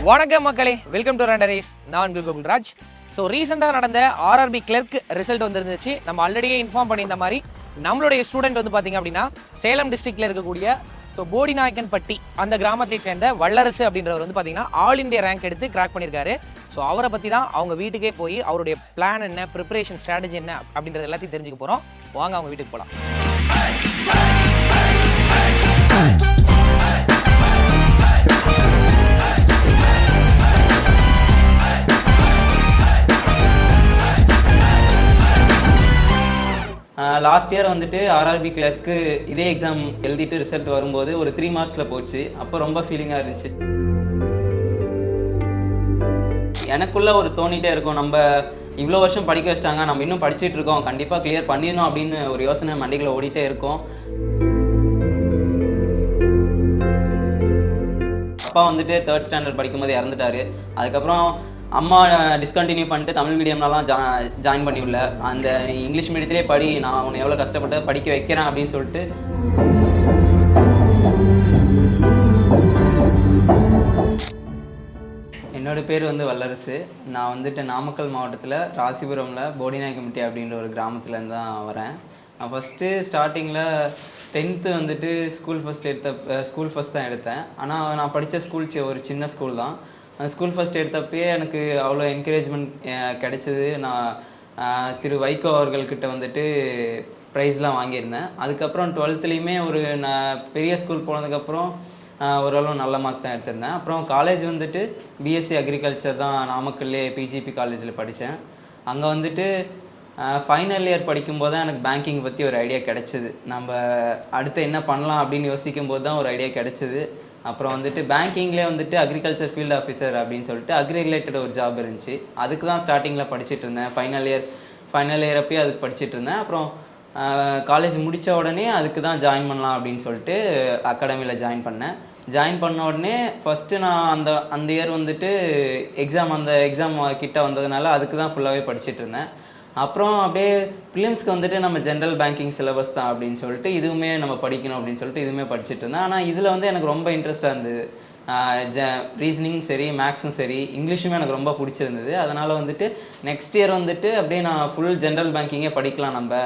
வணக்கம் மக்களே, welcome to ரண்டரேஸ். நான் கோகுல்ராஜ். ஸோ ரீசெண்டாக நடந்த ஆர்ஆர்பி கிளர்க் ரிசல்ட் வந்துருந்துச்சு. நம்ம ஆல்ரெடியே இன்ஃபார்ம் பண்ணியிருந்த மாதிரி நம்மளுடைய ஸ்டூடெண்ட் வந்து பார்த்தீங்க அப்படின்னா சேலம் டிஸ்ட்ரிக்ட்ல இருக்கக்கூடிய போடிநாயக்கன்பட்டி அந்த கிராமத்தை சேர்ந்த வல்லரசு அப்படின்றவர் வந்து பார்த்தீங்கன்னா ஆல் இண்டியா ரேங்க் எடுத்து கிராக் பண்ணியிருக்காரு. ஸோ அவரை பற்றி தான் அவங்க வீட்டுக்கே போய் அவருடைய பிளான் என்ன, ப்ரிப்பரேஷன் ஸ்ட்ராட்டஜி என்ன அப்படின்றது எல்லாத்தையும் தெரிஞ்சுக்க போகிறோம். வாங்க அவங்க வீட்டுக்கு போகலாம். லாஸ்ட் இயர் வந்துட்டு ஆர்ஆர்பி கிளர்க்கு இதே எக்ஸாம் எழுதிட்டு ரிசல்ட் வரும்போது ஒரு 3 மார்க்ஸில் போச்சு. அப்போ ரொம்ப ஃபீலிங்காக இருந்துச்சு. எனக்குள்ளே ஒரு தோணிகிட்டே இருக்கும், நம்ம இவ்வளோ வருஷம் படிக்க வச்சிட்டாங்க, நம்ம இன்னும் படிச்சுட்டு இருக்கோம், கண்டிப்பாக கிளியர் பண்ணிடணும் அப்படின்னு ஒரு யோசனை மண்டிகளை ஓடிட்டே இருக்கும். அப்பா வந்துட்டு 3rd ஸ்டாண்டர்ட் படிக்கும்போது இறந்துட்டாரு. அதுக்கப்புறம் அம்மா டிஸ்கண்டினியூ பண்ணிட்டு தமிழ் மீடியம்லாம் ஜாயின் பண்ணிவிடல. அந்த இங்கிலீஷ் மீடியத்திலே படி, நான் உன்னை எவ்வளோ கஷ்டப்பட்டு படிக்க வைக்கிறேன் அப்படின்னு சொல்லிட்டு என்னோடய பேர் வந்து வல்லரசு. நான் வந்துட்டு நாமக்கல் மாவட்டத்தில் ராசிபுரமில் போடிநாயக்கன்பட்டி அப்படின்ற ஒரு கிராமத்துலேருந்து தான் வரேன். நான் ஃபஸ்ட்டு ஸ்டார்டிங்கில் 10th வந்துட்டு ஸ்கூல் ஃபஸ்ட் தான் எடுத்தேன். ஆனால் நான் படித்த ஸ்கூல் ஒரு சின்ன ஸ்கூல் தான். அந்த ஸ்கூல் ஃபஸ்ட் எடுத்தப்பயே எனக்கு அவ்வளோ என்கரேஜ்மெண்ட் கிடைச்சிது. நான் திரு வைகோ அவர்கள்கிட்ட வந்துட்டு ப்ரைஸ்லாம் வாங்கியிருந்தேன். அதுக்கப்புறம் 12th நான் பெரிய ஸ்கூல் போனதுக்கப்புறம் ஓரளவு நல்ல மார்க் தான் எடுத்திருந்தேன். அப்புறம் காலேஜ் வந்துட்டு பிஎஸ்சி அக்ரிகல்ச்சர் தான் நாமக்கல்லே பிஜிபி காலேஜில் படித்தேன். அங்கே வந்துட்டு ஃபைனல் இயர் படிக்கும்போது தான் எனக்கு பேங்கிங் பற்றி ஒரு ஐடியா கிடச்சிது. நம்ம அடுத்து என்ன பண்ணலாம் அப்படின்னு யோசிக்கும்போது தான் ஒரு ஐடியா கிடச்சிது. அப்புறம் வந்துட்டு பேங்கிங்லேயே வந்துட்டு அக்ரிகல்ச்சர் ஃபீல்டு ஆஃபீஸர் அப்படின்னு சொல்லிட்டு அக்ரி ரிலேட்டட் ஒரு ஜாப் இருந்துச்சு. அதுக்கு தான் ஸ்டார்டிங்கில் படிச்சுட்டு இருந்தேன். ஃபைனல் இயர் அப்பயே அதுக்கு படிச்சுட்டு இருந்தேன். அப்புறம் காலேஜ் முடித்த உடனே அதுக்கு தான் ஜாயின் பண்ணலாம் அப்படின்னு சொல்லிட்டு அகாடமியில் ஜாயின் பண்ண உடனே ஃபஸ்ட்டு நான் அந்த இயர் வந்துட்டு எக்ஸாம் கிட்ட வந்ததுனால அதுக்கு தான் ஃபுல்லாகவே படிச்சுட்டு இருந்தேன். அப்புறம் அப்படியே ப்ரிலிம்ஸ்க்கு வந்துட்டு நம்ம ஜென்ரல் பேங்கிங் சிலபஸ் தான் அப்படின்னு சொல்லிட்டு இதுவுமே நம்ம படிக்கணும் அப்படின்னு சொல்லிட்டு இதுவுமே படிச்சுட்டு இருந்தேன். ஆனால் இதில் வந்து எனக்கு ரொம்ப இன்ட்ரெஸ்டாக இருந்தது. ரீசனிங் சரி, மேக்ஸும் சரி, இங்கிலீஷுமே எனக்கு ரொம்ப பிடிச்சிருந்தது. அதனால் வந்துட்டு நெக்ஸ்ட் இயர் வந்துட்டு அப்படியே நான் ஃபுல் ஜென்ரல் பேங்கிங்கே படிக்கலாம் நம்ம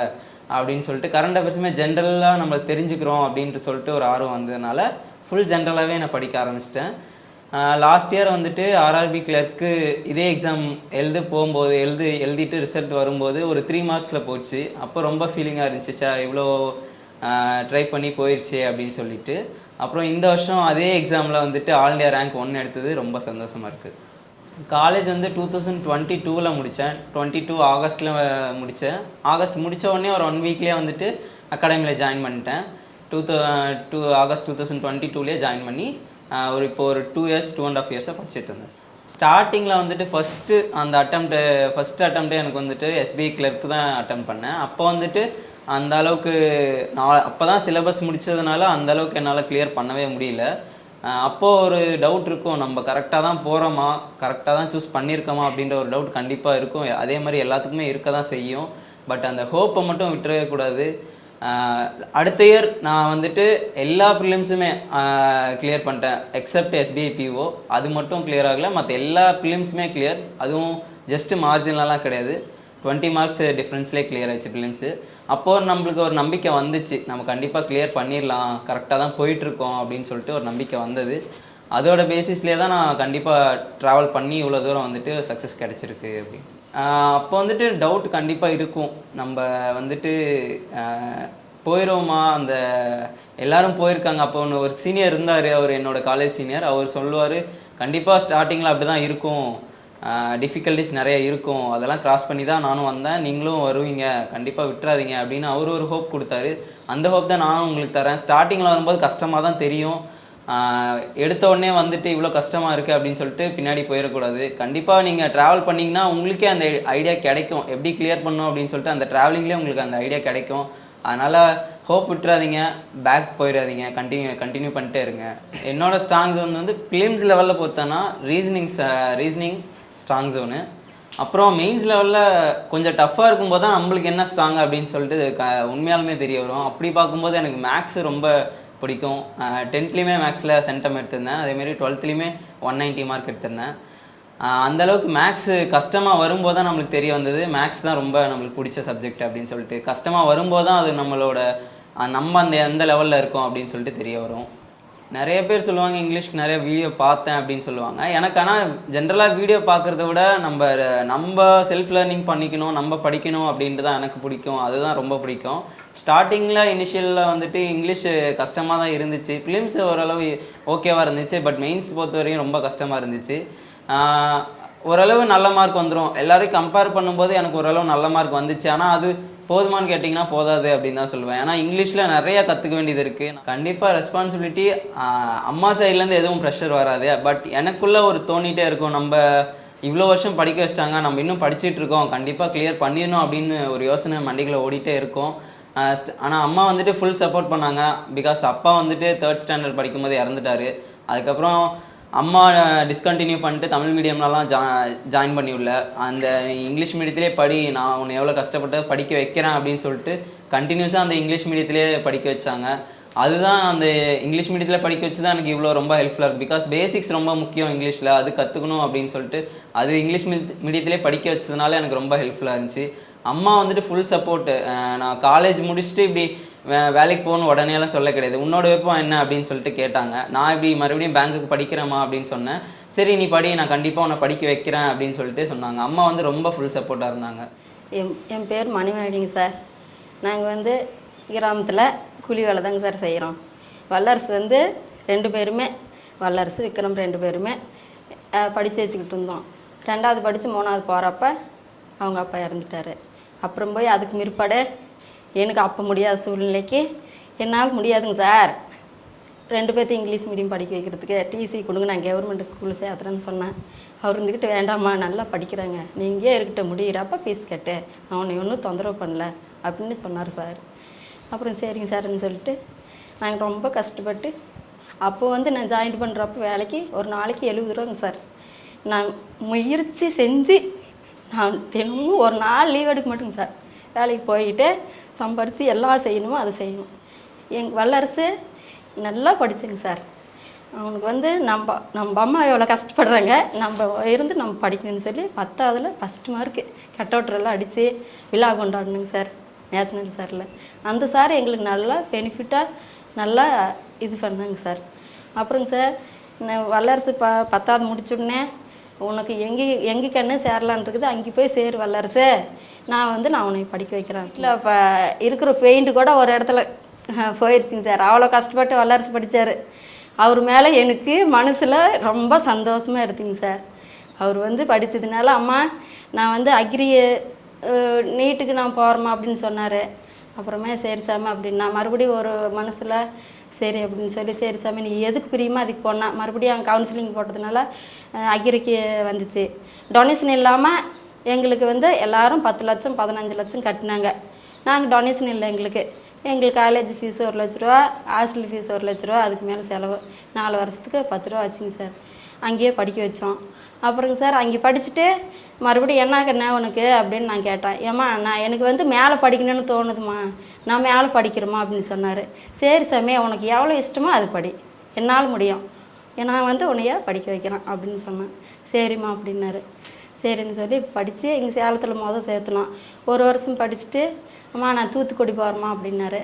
அப்படின்னு சொல்லிட்டு, கரண்ட் அஃபேர்ஸுமே ஜென்ரலாக நம்ம தெரிஞ்சுக்கிறோம் அப்படின்ட்டு சொல்லிட்டு ஒரு ஆர்வம் வந்ததுனால ஃபுல் ஜென்ரலாகவே நான் படிக்க ஆரம்பிச்சிட்டேன். லாஸ்ட் இயர் வந்துட்டு ஆர்ஆர்பி கிளர்க்கு இதே எக்ஸாம் எழுதிட்டு ரிசல்ட் வரும்போது ஒரு 3 மார்க்ஸில் போச்சு. அப்போ ரொம்ப ஃபீலிங்காக இருந்துச்சு, இவ்வளோ ட்ரை பண்ணி போயிடுச்சு அப்படின்னு சொல்லிட்டு. அப்புறம் இந்த வருஷம் அதே எக்ஸாமில் வந்துட்டு ஆல் இண்டியா ரேங்க் 1 எடுத்தது ரொம்ப சந்தோஷமாக இருக்குது. காலேஜ் வந்து 2022 முடித்தேன். 22 ஆகஸ்ட்டில் முடித்தேன். ஆகஸ்ட் முடித்த உடனே ஒரு 1 வீக்லேயே வந்துட்டு அகாடமியில் ஜாயின் பண்ணிட்டேன். ஆகஸ்ட் 2022 ஜாயின் பண்ணி இப்போ ஒரு 2 இயர்ஸ் 2.5 இயர்ஸாக படிச்சுட்டு இருந்தேன். ஸ்டார்டிங்கில் வந்துட்டு ஃபஸ்ட்டு அட்டம்ப்டே எனக்கு வந்துட்டு எஸ்பிஐ கிளர்க்கு தான் அட்டம் பண்ணேன். அப்போ வந்துட்டு அந்த அளவுக்கு நான் அப்போ தான் சிலபஸ் முடித்ததுனால அந்த அளவுக்கு என்னால் கிளியர் பண்ணவே முடியல. அப்போது ஒரு டவுட் இருக்கும், நம்ம கரெக்டாக தான் போகிறோமா, கரெக்டாக தான் சூஸ் பண்ணியிருக்கோமா அப்படின்ற ஒரு டவுட் கண்டிப்பாக இருக்கும். அதே மாதிரி எல்லாத்துக்குமே இருக்க தான் செய்யும். பட் அந்த ஹோப்பை மட்டும் விட்டுறவே கூடாது. அடுத்த இயர் நான் வந்துட்டு எல்லா ப்ரிலிம்ஸுமே கிளியர் பண்ணிட்டேன், எக்ஸப்ட் எஸ்பிஐ பிஓ. அது மட்டும் கிளியர் ஆகலை. மற்ற எல்லா ப்ரிலிம்ஸுமே கிளியர். அதுவும் ஜஸ்ட்டு மார்ஜினலாம் கிடையாது, 20 மார்க்ஸ் டிஃப்ரென்ஸ்லேயே கிளியர் ஆகிடுச்சு ப்ரிலிம்ஸு. அப்போது நம்மளுக்கு ஒரு நம்பிக்கை வந்துச்சு, நம்ம கண்டிப்பாக கிளியர் பண்ணிடலாம், கரெக்டாக தான் போயிட்டுருக்கோம் அப்படின்னு சொல்லிட்டு ஒரு நம்பிக்கை வந்தது. அதோட பேசிஸ்லேயே தான் நான் கண்டிப்பாக ட்ராவல் பண்ணி இவ்வளோ தூரம் வந்துட்டு சக்ஸஸ் கிடச்சிருக்கு அப்படின்னு. அப்போ வந்துட்டு டவுட் கண்டிப்பாக இருக்கும், நம்ம வந்துட்டு போயிடுவோமா, அந்த எல்லோரும் போயிருக்காங்க. அப்போ ஒரு சீனியர் இருந்தார், அவர் என்னோடய காலேஜ் சீனியர். அவர் சொல்லுவார், கண்டிப்பாக ஸ்டார்டிங்கில் அப்படி தான் இருக்கும், டிஃபிகல்ட்டிஸ் நிறைய இருக்கும், அதெல்லாம் கிராஸ் பண்ணி தான் நானும் வந்தேன், நீங்களும் வருவீங்க, கண்டிப்பாக விட்டுறாதீங்க அப்படின்னு அவர் ஒரு ஹோப் கொடுத்தாரு. அந்த ஹோப் தான் நானும் உங்களுக்கு தரேன். ஸ்டார்டிங்கில் வரும்போது கஷ்டமாக தான் தெரியும், எடுத்த உடனே வந்துட்டு இவ்வளோ கஷ்டமாக இருக்குது அப்படின்னு சொல்லிட்டு பின்னாடி போயிடக்கூடாது. கண்டிப்பாக நீங்கள் ட்ராவல் பண்ணிங்கன்னா உங்களுக்கே அந்த ஐடியா கிடைக்கும், எப்படி கிளியர் பண்ணணும் அப்படின்னு சொல்லிட்டு அந்த ட்ராவலிங்லேயே உங்களுக்கு அந்த ஐடியா கிடைக்கும். அதனால் ஹோப் விட்டுறாதீங்க, பேக் போயிடாதீங்க, கண்டினியூ பண்ணிட்டே இருங்க. என்னோடய ஸ்ட்ராங் ஜோன் வந்து ப்ரிலிம்ஸ் லெவலில் பொறுத்தனா ரீசனிங் ஸ்ட்ராங் ஜோனு. அப்புறம் மெயின்ஸ் லெவலில் கொஞ்சம் டஃப்பாக இருக்கும்போது தான் நம்மளுக்கு என்ன ஸ்ட்ராங் அப்படின்னு சொல்லிட்டு உண்மையாலுமே தெரிய வரும். அப்படி பார்க்கும்போது எனக்கு மேக்ஸ் ரொம்ப பிடிக்கும். 10th மேக்ஸில் சென்டம் எடுத்திருந்தேன். அதேமாரி 12th 190 மார்க் எடுத்திருந்தேன். அந்தளவுக்கு மேக்ஸு கஷ்டமாக வரும்போது தான் நம்மளுக்கு தெரிய வந்தது மேக்ஸ் தான் ரொம்ப நம்மளுக்கு பிடிச்ச சப்ஜெக்ட் அப்படின்னு சொல்லிட்டு. கஷ்டமாக வரும்போது தான் அது நம்மளோட நம்ம எந்த லெவலில் இருக்கோம் அப்படின்னு சொல்லிட்டு தெரிய வரும். நிறைய பேர் சொல்லுவாங்க இங்கிலீஷ்க்கு நிறைய வீடியோ பார்த்தேன் அப்படின்னு சொல்லுவாங்க. எனக்கு ஆனால் ஜென்ரலாக வீடியோ பார்க்குறத விட நம்ம செல்ஃப் லேர்னிங் பண்ணிக்கணும், நம்ம படிக்கணும் அப்படின்ட்டு தான் எனக்கு பிடிக்கும். அதுதான் ரொம்ப பிடிக்கும். ஸ்டார்டிங்கில் இனிஷியலில் வந்துட்டு இங்கிலீஷ் கஷ்டமாக தான் இருந்துச்சு. ஃபிலிம்ஸ் ஓரளவு ஓகேவாக இருந்துச்சு. பட் மெயின்ஸ் பொறுத்த வரையும் ரொம்ப கஷ்டமாக இருந்துச்சு. ஓரளவு நல்ல மார்க் வந்துடும். எல்லோரும் கம்பேர் பண்ணும்போது எனக்கு ஓரளவு நல்ல மார்க் வந்துச்சு. ஆனால் அது போதுமானு கேட்டிங்கன்னா போதாது அப்படின்னு தான் சொல்லுவேன். ஏன்னா இங்கிலீஷில் நிறையா கற்றுக்க வேண்டியது இருக்குது. கண்டிப்பாக ரெஸ்பான்சிபிலிட்டி அம்மா சைட்லேருந்து எதுவும் ப்ரெஷர் வராது. பட் எனக்குள்ளே ஒரு தோணிகிட்டே இருக்கும், நம்ம இவ்வளோ வருஷம் படிக்க வச்சிட்டாங்க, நம்ம இன்னும் படிச்சுட்டு இருக்கோம், கண்டிப்பாக கிளியர் பண்ணிடணும் அப்படின்னு ஒரு யோசனை மண்டிகளை ஓடிட்டே இருக்கும். ஆனால் அம்மா வந்துட்டு ஃபுல் சப்போர்ட் பண்ணாங்க. பிகாஸ் அப்பா வந்துட்டு 3rd ஸ்டாண்டர்ட் படிக்கும்போது இறந்துட்டார். அதுக்கப்புறம் அம்மா டிஸ்கண்டினியூ பண்ணிட்டு தமிழ் மீடியம்லலாம் ஜாயின் பண்ணி உள்ள அந்த இங்கிலீஷ் மீடியத்திலே படி, நான் உன்னை எவ்வளோ கஷ்டப்பட்டு படிக்க வைக்கிறேன் அப்படின்னு சொல்லிட்டு கண்டினியூஸாக அந்த இங்கிலீஷ் மீடியத்திலே படிக்க வச்சாங்க. அதுதான் அந்த இங்கிலீஷ் மீடியத்தில் படிக்க வச்சு தான் எனக்கு இவ்வளோ ரொம்ப ஹெல்ப்ஃபுல்லாக இருக்குது. பிகாஸ் பேசிக்ஸ் ரொம்ப முக்கியம் இங்கிலீஷில், அது கற்றுக்கணும் அப்படின்னு சொல்லிட்டு அது இங்கிலீஷ் மீடியத்திலே படிக்க வச்சதுனால எனக்கு ரொம்ப ஹெல்ப்ஃபுல்லாக இருந்துச்சு. அம்மா வந்துட்டு ஃபுல் சப்போர்ட்டு. நான் காலேஜ் முடிச்சுட்டு இப்படி வேலைக்கு போகணும் உடனேலாம் சொல்ல கிடையாது. உன்னோட விருப்பம் என்ன அப்படின்னு சொல்லிட்டு கேட்டாங்க. நான் இப்படி மறுபடியும் பேங்க்குக்கு படிக்கிறேம்மா அப்படின்னு சொன்னேன். சரி நீ படி, நான் கண்டிப்பாக உன்னை படிக்க வைக்கிறேன் அப்படின்னு சொல்லிட்டு சொன்னாங்க. அம்மா வந்து ரொம்ப ஃபுல் சப்போர்ட்டாக இருந்தாங்க. என் பேர் மணிமேகலைங்க சார். நாங்கள் வந்து கிராமத்தில் கூலி வேலை தாங்க சார் செய்கிறோம். வல்லரசு வந்து 2 பேருமே, வல்லரசு விக்ரம் 2 பேருமே படித்து வச்சுக்கிட்டு இருந்தோம். 2வது படித்து 3வது போகிறப்ப அவங்க அப்பா இறந்துட்டார். அப்புறம் போய் அதுக்கு மிற்பாடு எனக்கு அப்போ முடியாத சூழ்நிலைக்கு என்னால் முடியாதுங்க சார் 2 பேர்த்தையும் இங்கிலீஷ் மீடியம் படிக்க வைக்கிறதுக்கு டிசி கொடுங்க, நான் கவர்மெண்ட் ஸ்கூலில் சேர்த்துறேன்னு சொன்னேன். அவர் இருந்துக்கிட்டு வேண்டாம்மா நல்லா படிக்கிறாங்க, நீ இங்கே இருக்கிட்ட முடிகிறப்ப ஃபீஸ் கட்டு, அவனை ஒன்றும் தொந்தரவு பண்ணல அப்படின்னு சொன்னார் சார். அப்புறம் சரிங்க சார்ன்னு சொல்லிட்டு நாங்கள் ரொம்ப கஷ்டப்பட்டு அப்போ வந்து நான் ஜாயின் பண்ணுறப்ப வேலைக்கு ஒரு நாளைக்கு 70 ரூபாங்க சார். நான் முயற்சி செஞ்சு நான் தினமும் ஒரு நாள் லீவ் எடுக்க மாட்டேங்க சார். வேலைக்கு போய்கிட்டு சம்பாரித்து எல்லாம் செய்யணுமோ அதை செய்யணும். வல்லரசு நல்லா படிச்சுங்க சார். அவனுக்கு வந்து நம்ம அம்மா எவ்வளோ கஷ்டப்படுறாங்க, நம்ம இருந்து நம்ம படிக்கணும்னு சொல்லி 10ஆவதுல ஃபஸ்ட் மார்க்கு கட் அவுட்ரெல்லாம் அடித்து விழா கொண்டாடணுங்க சார் நேஷ்னல் சாரில். அந்த சார் எங்களுக்கு நல்லா பெனிஃபிட்டாக நல்லா இது பண்ணாங்க சார். அப்புறங்க சார் நான் வல்லரசு 10ஆவது முடிச்சுடனே உனக்கு எங்கே கண்ணு சேரலான் இருக்குது, அங்கே போய் சேரு வல்லரசு, நான் உன்னை படிக்க வைக்கிறேன். இல்லை இப்போ இருக்கிற பெயிண்ட்டு கூட ஒரு இடத்துல போயிடுச்சுங்க சார். அவ்வளோ கஷ்டப்பட்டு வல்லரசு படித்தார். அவர் மேலே எனக்கு மனசில் ரொம்ப சந்தோஷமாக இருக்குங்க சார். அவர் படித்ததுனால அம்மா நான் அக்ரி நீட்டுக்கு நான் போகிறேம்மா அப்படின்னு சொன்னார். அப்புறமே சரி சாமி அப்படின்னு நான் மறுபடியும் ஒரு மனசில் சரி அப்படின்னு சொல்லி சரி சாமி நீ எதுக்கு பிரியுமோ அதுக்கு போனால் மறுபடியும் அங்கே கவுன்சிலிங் போட்டதுனால அக்ரிக்கு வந்துச்சு. டொனேஷன் இல்லாமல் எங்களுக்கு எல்லோரும் 10 லட்சம் 15 லட்சம் கட்டினாங்க. நாங்கள் டொனேஷன் இல்லை, எங்களுக்கு காலேஜ் ஃபீஸ் 1 லட்ச ரூபா, ஹாஸ்டல் ஃபீஸ் 1 லட்ச ரூபா, அதுக்கு மேலே செலவு 4 வருஷத்துக்கு 10 ரூபா ஆச்சுங்க சார். அங்கேயே படிக்க வச்சோம். அப்புறங்க சார் அங்கே படிச்சுட்டு மறுபடியும் என்ன கண்ணா உனக்கு அப்படின்னு நான் கேட்டேன். ஏம்மா நான் எனக்கு மேலே படிக்கணும்னு தோணுதுமா, நான் மேலே படிக்கிறேம்மா அப்படின்னு சொன்னார். சரி சாமி உனக்கு எவ்வளோ இஷ்டமோ அது படி, என்னால் முடியும், நான் உன்னைய படிக்க வைக்கிறேன் அப்படின்னு சொன்னேன். சரிம்மா அப்படின்னாரு. சரின்னு சொல்லி படித்து எங்கள் சேலத்தில் சேர்த்துனோம். 1 வருஷம் படிச்சுட்டு அம்மா நான் தூத்துக்குடி போகிறேம்மா அப்படின்னாரு.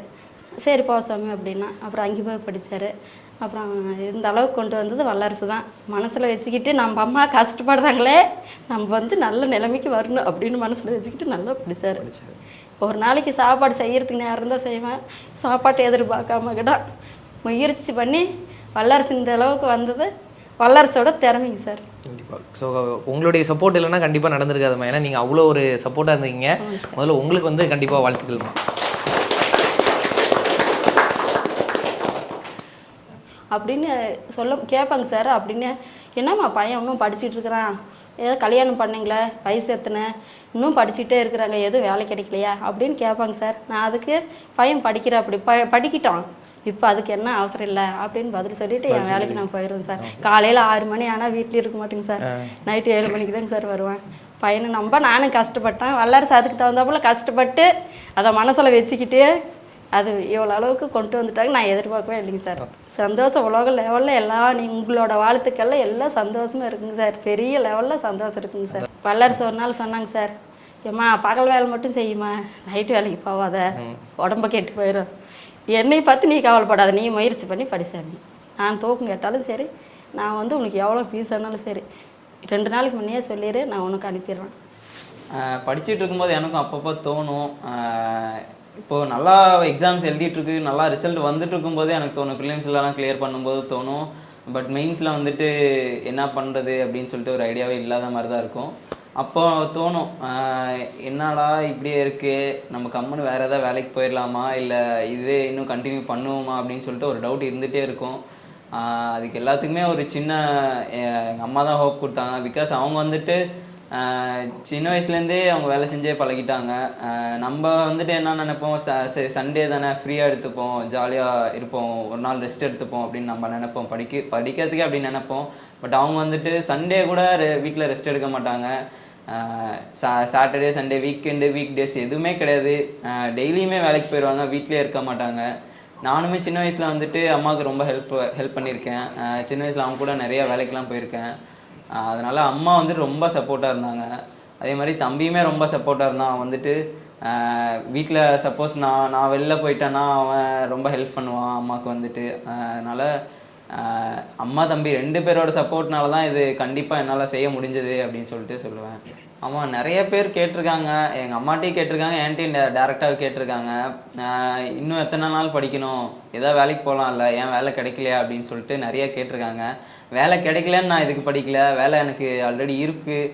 சரி போ சாமி அப்படின்னா அப்புறம் அங்கே போய் படித்தார். அப்புறம் இந்த அளவுக்கு கொண்டு வந்தது வல்லரசு தான். மனசில் வச்சுக்கிட்டு நம்ம அம்மா கஷ்டப்படுறாங்களே, நம்ம நல்ல நிலைமைக்கு வரணும் அப்படின்னு மனசில் வச்சுக்கிட்டு நல்லா படித்தார். ஒரு நாளைக்கு சாப்பாடு செய்கிறதுக்கு நேரம் தான் செய்வேன், சாப்பாட்டை எதிர்பார்க்காம கூட முயற்சி பண்ணி வல்லரசு இந்த அளவுக்கு வந்தது வல்லரசோட திறமைங்க சார். கண்டிப்பாக. ஸோ உங்களுடைய சப்போர்ட் இல்லைன்னா கண்டிப்பாக நடந்திருக்காதுமா. ஏன்னா நீங்கள் அவ்வளோ ஒரு சப்போர்ட்டாக இருந்தீங்க. முதல்ல உங்களுக்கு கண்டிப்பாக வாழ்த்துக்கள்மா. அப்படின்னு கேட்பாங்க சார். அப்படின்னு என்னம்மா பையன் இன்னும் படிச்சுட்டு இருக்கிறான், ஏதோ கல்யாணம் பண்ணிங்களே, வயசு எத்தனை, இன்னும் படிச்சுட்டே இருக்கிறாங்க, எதுவும் வேலை கிடைக்கலையா அப்படின்னு கேட்பாங்க சார். நான் அதுக்கு பையன் படிக்கிற அப்படி படிக்கிட்டோம், இப்போ அதுக்கு என்ன அவசரம் இல்லை அப்படின்னு பதில் சொல்லிவிட்டு என் வேலைக்கு நான் போயிடுவேன் சார். காலையில் 6 மணி ஆனால் வீட்டில் இருக்க மாட்டேங்க சார், நைட்டு 7 மணிக்கு தாங்க சார் வருவேன். பையனை நானும் கஷ்டப்பட்டேன். வல்லரசு அதுக்கு தகுந்தாப்புல கஷ்டப்பட்டு அதை மனசில் வச்சுக்கிட்டு அது இவ்வளோ அளவுக்கு கொண்டு வந்துட்டாங்க நான் எதிர்பார்க்கவே இல்லைங்க சார். சந்தோஷம் உலக லெவலில் எல்லாம் உங்களோட வாழ்த்துக்கள்லாம் எல்லாம் சந்தோஷமாக இருக்குங்க சார். பெரிய லெவலில் சந்தோஷம் இருக்குங்க சார். வல்லரசு ஒரு நாள் சொன்னாங்க சார், ஏம்மா பகல் வேலை மட்டும் செய்யுமா, நைட்டு வேலைக்கு போகாத, உடம்ப கெட்டு போயிடும், என்னை பார்த்து நீ கவலைப்படாத, நீ முயற்சி பண்ணி படிச்சாமி, நான் தூக்கம் கேட்டாலும் சரி, நான் வந்து உனக்கு எவ்வளோ ஃபீஸ் ஆனாலும் சரி 2 நாளைக்கு முன்னே சொல்லிடு, நான் உனக்கு அனுப்பிடுறேன். படிச்சுட்டு இருக்கும்போது எனக்கும் அப்பப்போ தோணும், இப்போது நல்லா எக்ஸாம்ஸ் எழுதிட்டுருக்கு, நல்லா ரிசல்ட் வந்துட்டு இருக்கும்போது எனக்கு தோணும், ப்ரிலிம்ஸ்லாம் கிளியர் பண்ணும்போது தோணும். பட் மெயின்ஸில் வந்துட்டு என்ன பண்ணுறது அப்படின்னு சொல்லிட்டு ஒரு ஐடியாவே இல்லாத மாதிரி தான் இருக்கும். அப்போ தோணும், என்னடா இப்படியே இருக்குது, நம்ம கம்முன்னு வேறு ஏதாவது வேலைக்கு போயிடலாமா, இல்லை இதுவே இன்னும் கண்டினியூ பண்ணுவோமா அப்படின்னு சொல்லிட்டு ஒரு டவுட் இருந்துகிட்டே இருக்கும். அதுக்கு எல்லாத்துக்குமே ஒரு சின்ன எங்கள் அம்மா தான் ஹோப் கொடுத்தாங்க. பிகாஸ் அவங்க வந்துட்டு சின்ன வயசுலேருந்தே அவங்க வேலை செஞ்சே பழகிட்டாங்க. நம்ம வந்துட்டு என்ன நினைப்போம், சண்டே தானே ஃப்ரீயாக எடுத்துப்போம், ஜாலியாக இருப்போம், ஒரு நாள் ரெஸ்ட் எடுத்துப்போம் அப்படின்னு நம்ம நினைப்போம், படிக்கிறதுக்கே அப்படின்னு நினைப்போம். பட் அவங்க வந்துட்டு சண்டே கூட வீட்டில் ரெஸ்ட் எடுக்க மாட்டாங்க. Saturday Sunday weekend week days எதுவுமே கிடையாது, டெய்லியுமே வேலைக்கு போயிடுவாங்க, வீட்டிலே இருக்க மாட்டாங்க. நானுமே சின்ன வயசில் வந்துட்டு அம்மாவுக்கு ரொம்ப ஹெல்ப் பண்ணியிருக்கேன். சின்ன வயசில் அவங்க கூட நிறைய வேலைக்கெலாம் போயிருக்கேன். அதனால் அம்மா வந்துட்டு ரொம்ப சப்போர்ட்டாக இருந்தாங்க. அதே மாதிரி தம்பியுமே ரொம்ப சப்போர்ட்டாக இருந்தான். அவன் வந்துட்டு வீட்டில் சப்போஸ் நான் வெளில போயிட்டேன்னா அவன் ரொம்ப ஹெல்ப் பண்ணுவான் அம்மாவுக்கு வந்துட்டு. அதனால் அம்மா தம்பி 2 பேரோட சப்போர்ட்னால தான் இது கண்டிப்பாக என்னால் செய்ய முடிஞ்சது அப்படின்னு சொல்லிட்டு சொல்லுவேன். ஆமாம், நிறைய பேர் கேட்டிருக்காங்க, எங்கள் அம்மாட்டையும் கேட்டிருக்காங்க, என்கிட்டையும் டேரெக்டாக கேட்டிருக்காங்க, இன்னும் எத்தனை நாள் படிக்கணும், ஏதாவது வேலைக்கு போகலாம்ல, ஏன் வேலை கிடைக்கலையா அப்படின்னு சொல்லிட்டு நிறைய கேட்டிருக்காங்க. வேலை கிடைக்கலன்னு நான் இதுக்கு படிக்கல, வேலை எனக்கு ஆல்ரெடி இருக்குது.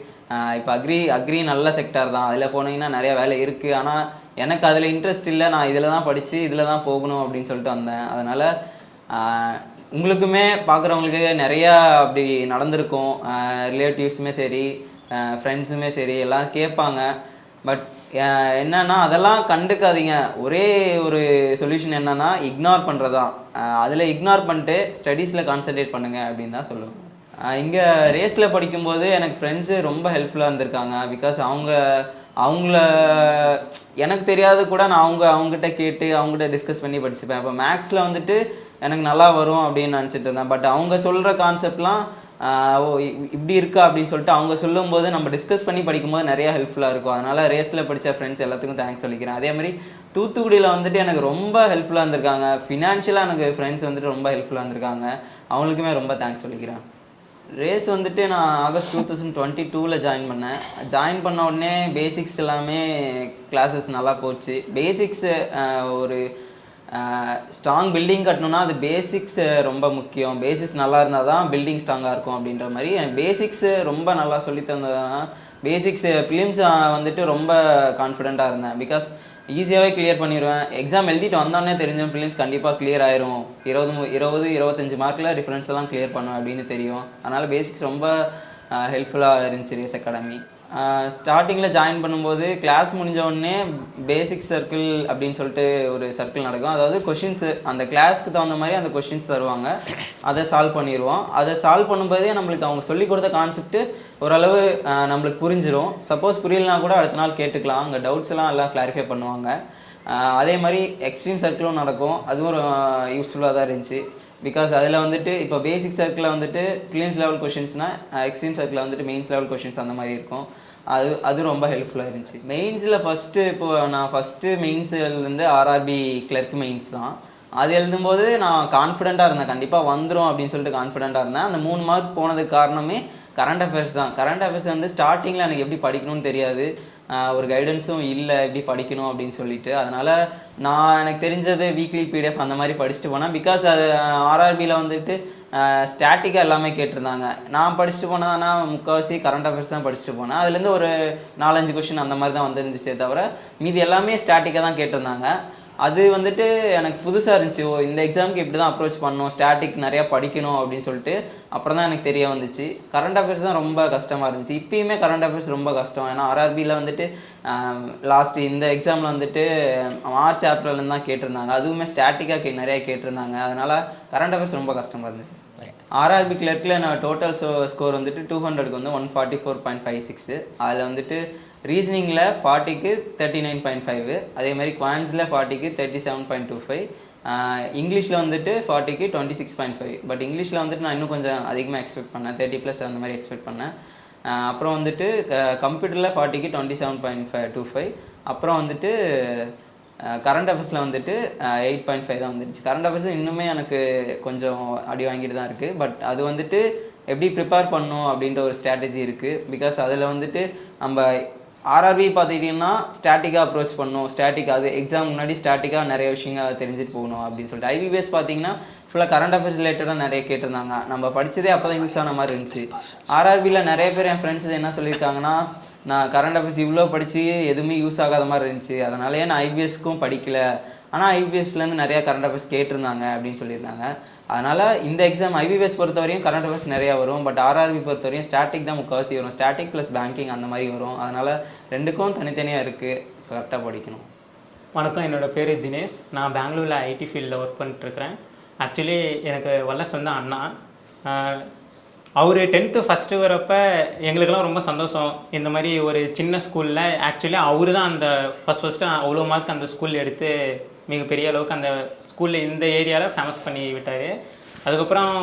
இப்போ அக்ரி நல்ல செக்டார் தான், அதில் போனீங்கன்னா நிறையா வேலை இருக்குது. ஆனால் எனக்கு அதில் இன்ட்ரெஸ்ட் இல்லை, நான் இதில் தான் படித்து இதில் தான் போகணும் அப்படின்னு சொல்லிட்டு வந்தேன். அதனால் உங்களுக்குமே பார்க்குறவங்களுக்கு நிறையா அப்படி நடந்திருக்கும். ரிலேட்டிவ்ஸுமே சரி, ஃப்ரெண்ட்ஸுமே சரி, எல்லாம் கேட்பாங்க. பட் என்னன்னா அதெல்லாம் கண்டுக்காதீங்க. ஒரே ஒரு சொல்யூஷன் என்னன்னா இக்னோர் பண்ணுறதா. அதில் இக்னோர் பண்ணிட்டு ஸ்டடீஸில் கான்சன்ட்ரேட் பண்ணுங்கள் அப்படின்னு தான் சொல்லுவேன். இங்கே ரேஸில் படிக்கும்போது எனக்கு ஃப்ரெண்ட்ஸு ரொம்ப ஹெல்ப்ஃபுல்லாக இருந்திருக்காங்க. பிகாஸ் அவங்கள எனக்கு தெரியாது கூட நான் அவங்ககிட்ட கேட்டு அவங்ககிட்ட டிஸ்கஸ் பண்ணி படிச்சுப்பேன். இப்போ மேக்ஸில் வந்துட்டு எனக்கு நல்லா வரும் அப்படின்னு நினச்சிட்டு இருந்தேன். பட் அவங்க சொல்கிற கான்செப்ட்லாம் ஓ இப்படி இருக்கா அப்படின்னு சொல்லிட்டு அவங்க சொல்லும்போது நம்ம டிஸ்கஸ் பண்ணி படிக்கும்போது நிறையா ஹெல்ப்ஃபுல்லாக இருக்கும். அதனால் ரேஸில் படித்த ஃப்ரெண்ட்ஸ் எல்லாத்துக்கும் தேங்க்ஸ் சொல்லிக்கிறேன். அதே மாதிரி தூத்துக்குடியில் வந்துட்டு எனக்கு ரொம்ப ஹெல்ப்ஃபுல்லாக இருந்திருக்காங்க. ஃபினான்ஷியலாக எனக்கு ஃப்ரெண்ட்ஸ் வந்துட்டு ரொம்ப ஹெல்ப்ஃபுல்லாக இருந்திருக்காங்க. அவங்களுக்குமே ரொம்ப தேங்க்ஸ் சொல்லிக்கிறேன். ரேஸ் வந்துட்டு நான் ஆகஸ்ட் 2022 ஜாயின் பண்ணேன். ஜாயின் பண்ண உடனே பேசிக்ஸ் எல்லாமே கிளாஸஸ் நல்லா போச்சு. பேசிக்ஸ் ஒரு ஸ்ட்ராங் பில்டிங் கட்டணும்னா அது பேசிக்ஸ் ரொம்ப முக்கியம். பேசிக்ஸ் நல்லா இருந்தால் தான் பில்டிங் ஸ்ட்ராங்காக இருக்கும் அப்படின்ற மாதிரி பேசிக்ஸ் ரொம்ப நல்லா சொல்லி தந்ததுனா பேசிக்ஸ் ப்ரிலிம்ஸ் வந்துட்டு ரொம்ப கான்ஃபிடெண்ட்டாக இருந்தேன். பிகாஸ் ஈஸியாகவே கிளியர் பண்ணிடுவேன். எக்ஸாம் எழுதிட்டு வந்தோடனே தெரிஞ்சேன் ப்ரிலிம்ஸ் கண்டிப்பாக கிளியர் ஆயிரும், 20-25 மார்க்கில் டிஃப்ரென்ஸ் எல்லாம் கிளியர் பண்ணுவேன் அப்படின்னு தெரியும். அதனால் பேசிக்ஸ் ரொம்ப ஹெல்ப்ஃபுல்லாக இருந்துச்சு ரேஸ் அகாடமி. ஸ்டார்டிங்கில் ஜாயின் பண்ணும்போது கிளாஸ் முடிஞ்ச உடனே பேசிக் சர்க்கிள் அப்படின்னு சொல்லிட்டு ஒரு சர்க்கிள் நடக்கும். அதாவது கொஷின்ஸு அந்த கிளாஸ்க்கு தகுந்த மாதிரி அந்த கொஷின்ஸ் தருவாங்க, அதை சால்வ் பண்ணிடுவோம். அதை சால்வ் பண்ணும்போதே நம்மளுக்கு அவங்க சொல்லிக் கொடுத்த கான்செப்ட்டு ஓரளவு நம்மளுக்கு புரிஞ்சிடும். சப்போஸ் புரியலனா கூட அடுத்த நாள் கேட்டுக்கலாம், அங்கே டவுட்ஸ் எல்லாம் கிளாரிஃபை பண்ணுவாங்க. அதே மாதிரி எக்ஸ்ட்ரீம் சர்க்கிளும் நடக்கும், அதுவும் யூஸ்ஃபுல்லாக தான் இருந்துச்சு. பிகாஸ் அதில் வந்துட்டு இப்போ பேசிக் சர்க்கிளில் வந்துட்டு ப்ரிலிம்ஸ் லெவல் கொஷின்ஸ்னால் எக்ஸ்ட்ரீம் சர்க்கிளில் வந்துட்டு மெயின்ஸ் லெவல் கொஷின்ஸ் அந்த மாதிரி இருக்கும். அது ரொம்ப ஹெல்ப்ஃபுல்லாக இருந்துச்சு. மெயின்ஸில் நான் ஃபஸ்ட்டு மெயின்ஸ்லேருந்து ஆர்ஆர்பி கிளர்க் மெயின்ஸ் தான். அது எழுதும்போது நான் கான்ஃபிடெண்ட்டாக இருந்தேன், கண்டிப்பாக வந்துடும் அப்படின்னு சொல்லிட்டு கான்ஃபிடெண்ட்டாக இருந்தேன். அந்த 3 மார்க் போனதுக்கு காரணமே கரண்ட் அஃபேர்ஸ் தான். கரண்ட் அஃபேர்ஸ் வந்து ஸ்டார்டிங்கில் எனக்கு எப்படி படிக்கணும்னு தெரியாது, ஒரு கைடன்ஸும் இல்லை எப்படி படிக்கணும் அப்படின்னு சொல்லிட்டு. அதனால் எனக்கு தெரிஞ்சது வீக்லி பிடிஎஃப் அந்த மாதிரி படிச்சுட்டு போனேன். பிகாஸ் அது ஆர்ஆர்பியில் வந்துட்டு ஸ்டாட்டிக்காக எல்லாமே கேட்டிருந்தாங்க. நான் படிச்சுட்டு போனேன்னா முக்கால்வாசி கரண்ட் அஃபேர்ஸ் தான் படிச்சுட்டு போனேன். அதுலேருந்து ஒரு 4-5 கொஷின் அந்த மாதிரி தான் வந்துருந்துச்சே தவிர மீதி எல்லாமே ஸ்டாட்டிக்காக தான் கேட்டிருந்தாங்க. அது வந்துட்டு எனக்கு புதுசாக இருந்துச்சு. ஓ இந்த எக்ஸாமுக்கு இப்படி தான் அப்ரோச் பண்ணணும், ஸ்டாட்டிக் நிறையா படிக்கணும் அப்படின்னு சொல்லிட்டு அப்புறம் தான் எனக்கு தெரிய வந்துச்சு. கரண்ட் அஃபேர்ஸ் தான் ரொம்ப கஷ்டமாக இருந்துச்சு. இப்போயுமே கரண்ட் அஃபேர்ஸ் ரொம்ப கஷ்டம். ஏன்னா ஆர்ஆர்பியில் வந்துட்டு லாஸ்ட்டு இந்த எக்ஸாமில் வந்துட்டு மார்ச் ஏப்ரல்லேருந்து தான் கேட்டிருந்தாங்க, அதுவுமே ஸ்டாட்டிக்காக நிறையா கேட்டிருந்தாங்க. அதனால் கரண்ட் அஃபேர்ஸ் ரொம்ப கஷ்டமாக இருந்துச்சு. ஆர்ஆர்பி கிளர்க்கில் நான் டோட்டல் ஸ்கோர் வந்துட்டு 200க்கு வந்து 144.56. அதில் வந்துட்டு ரீசனிங்கில் 40க்கு 39.5, அதே மாதிரி குவான்ஸில் 40க்கு 37.25, இங்கிலீஷில் வந்துட்டு 40க்கு 26.5. பட் இங்கிலீஷில் வந்துட்டு நான் இன்னும் கொஞ்சம் அதிகமாக எக்ஸ்பெக்ட் பண்ணேன், 30+ அந்த மாதிரி எக்ஸ்பெக்ட் பண்ணேன். அப்புறம் வந்துட்டு கம்ப்யூட்டரில் 40க்கு 27.25. அப்புறம் வந்துட்டு கரண்ட் அஃபேர்ஸில் வந்துட்டு 8.5 தான் வந்துருச்சு. கரண்ட் அஃபேர்ஸ் இன்னுமே எனக்கு கொஞ்சம் அடி வாங்கிட்டு தான் இருக்குது. பட் அது வந்துட்டு எப்படி ப்ரிப்பேர் பண்ணணும் அப்படின்ற ஒரு ஸ்ட்ராட்டஜி இருக்குது. பிகாஸ் அதில் வந்துட்டு நம்ம ஆர்ஆர்பி பார்த்துக்கிட்டிங்கன்னா ஸ்டாட்டிக்காக அப்ரோச் பண்ணணும், அது எக்ஸாம் முன்னாடி ஸ்டாட்டிக்காக நிறைய விஷயங்கள் தெரிஞ்சுட்டு போகணும் அப்படின்னு சொல்லிட்டு. ஐபிபிஎஸ் பார்த்தீங்கன்னா ஃபுல்லாக கரண்ட் அஃபேர்ஸ் ரிலேட்டடாக நிறைய கேட்டிருந்தாங்க. நம்ம படித்ததே அப்போ தான் யூஸ் ஆன மாதிரி இருந்துச்சு. ஆர்ஆர்பியில் நிறைய பேர் என் ஃப்ரெண்ட்ஸ் என்ன சொல்லியிருக்காங்கன்னா, நான் கரண்ட் அஃபேர்ஸ் இவ்வளோ படித்து எதுவுமே யூஸ் ஆகாத மாதிரி இருந்துச்சு, அதனாலேயே நான் ஐபிஎஸ்க்கும் படிக்கலை, ஆனால் ஐபிஎஸ்லேருந்து நிறையா கரண்ட் அஃபேர்ஸ் கேட்டிருந்தாங்க அப்படின்னு சொல்லியிருந்தாங்க. அதனால் இந்த எக்ஸாம் ஐபிபிஎஸ் பொறுத்தவரையும் கரண்ட் அஃபேர்ஸ் நிறையா வரும். பட் ஆர்ஆர்பி பொறுத்தவரையும் ஸ்டாட்டிக் தான் முக்கால்வாசி வரும். ஸ்டாட்டிக் ப்ளஸ் பேங்கிங் அந்த மாதிரி வரும். அதனால் ரெண்டுக்கும் தனித்தனியாக இருக்குது, கரெக்டாக படிக்கணும். வணக்கம், என்னோடய பேர் தினேஷ். நான் பெங்களூரில் ஐடி ஃபீல்டில் ஒர்க் பண்ணிட்டுருக்கிறேன். ஆக்சுவலி எனக்கு வல்லஸ் வந்து அண்ணா. அவர் 10th ஃபஸ்ட்டு வரப்போ எங்களுக்கெல்லாம் ரொம்ப சந்தோஷம். இந்த மாதிரி ஒரு சின்ன ஸ்கூலில் ஆக்சுவலி அவர் தான் அந்த ஃபஸ்ட்டு அவ்வளோ மார்க் அந்த ஸ்கூலில் எடுத்து மிகப்பெரிய அளவுக்கு அந்த ஸ்கூலில் இந்த ஏரியாவில் ஃபேமஸ் பண்ணி விட்டார். அதுக்கப்புறம்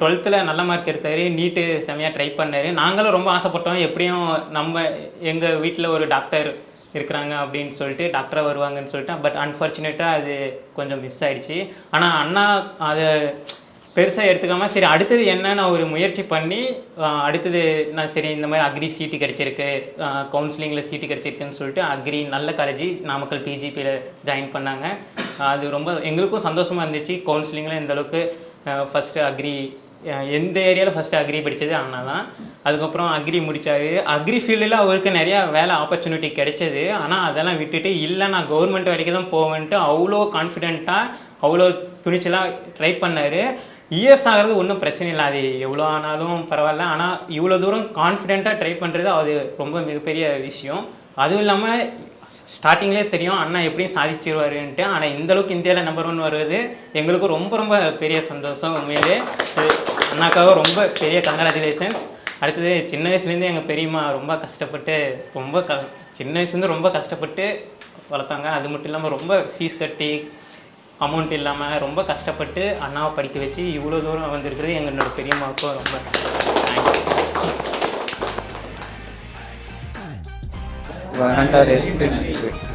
12th நல்ல மார்க் எடுத்தார், நீட்டு செமையாக ட்ரை பண்ணார். நாங்களும் ரொம்ப ஆசைப்பட்டோம், எப்படியும் நம்ம எங்கள் வீட்டில் ஒரு டாக்டர் இருக்கிறாங்க அப்படின்னு சொல்லிட்டு, டாக்டராக வருவாங்கன்னு சொல்லிட்டு. பட் அன்ஃபார்ச்சுனேட்டாக அது கொஞ்சம் மிஸ் ஆகிடுச்சு. ஆனால் அண்ணா அதை பெருசாக எடுத்துக்காமல் சரி அடுத்தது என்னன்னு ஒரு முயற்சி பண்ணி அடுத்தது நான் சரி இந்த மாதிரி அக்ரி சீட்டு கிடச்சிருக்கு, கவுன்சிலிங்கில் சீட்டு கிடச்சிருக்குன்னு சொல்லிட்டு அக்ரி நல்ல காலேஜ் நாமக்கல் பிஜிபியில் ஜாயின் பண்ணாங்க. அது ரொம்ப எங்களுக்கும் சந்தோஷமாக இருந்துச்சு. கவுன்சிலிங்கில் இந்தளவுக்கு ஃபஸ்ட்டு அக்ரி எந்த ஏரியாவில் ஃபஸ்ட்டு அக்ரி படித்தது அண்ணா தான். அதுக்கப்புறம் அக்ரி முடித்தார். அக்ரி ஃபீல்டில் அவருக்கு நிறையா வேலை ஆப்பர்ச்சுனிட்டி கிடைச்சது. ஆனால் அதெல்லாம் விட்டுட்டு இல்லை நான் கவர்மெண்ட் வரைக்கும் தான் போவேன்ட்டு அவ்வளோ கான்ஃபிடென்ட்டாக அவ்வளோ துணிச்சலாக ட்ரை பண்ணார். இயர்ஸ் ஆகிறது ஒன்றும் பிரச்சனை இல்லை, அது எவ்வளோ ஆனாலும் பரவாயில்ல. ஆனால் இவ்வளோ தூரம் கான்ஃபிடென்ட்டாக ட்ரை பண்ணுறது அது ரொம்ப மிகப்பெரிய விஷயம். அதுவும் இல்லாமல் ஸ்டார்டிங்லேயே தெரியும் அண்ணா எப்படியும் சாதிச்சிருவாருன்ட்டு. ஆனால் இந்தளவுக்கு இந்தியாவில் நம்பர் 1 வருவது எங்களுக்கு ரொம்ப ரொம்ப பெரிய சந்தோஷம். உண்மையிலே அண்ணாக்காக ரொம்ப பெரிய கங்க்ராச்சுலேஷன்ஸ். அடுத்தது சின்ன வயசுலேருந்து எங்கள் பெரியம்மா ரொம்ப கஷ்டப்பட்டு சின்ன வயசுலேருந்து ரொம்ப கஷ்டப்பட்டு வளர்த்தாங்க. அது மட்டும் இல்லாமல் ரொம்ப ஃபீஸ் கட்டி அமௌண்ட் இல்லாமல் ரொம்ப கஷ்டப்பட்டு அண்ணாவை படிக்க வச்சு இவ்வளோ தூரம் வந்திருக்கிறது எங்களோட பெரியம்மாவுக்கும் ரொம்ப வேண்டாம் ரெஸ்பெக்ட்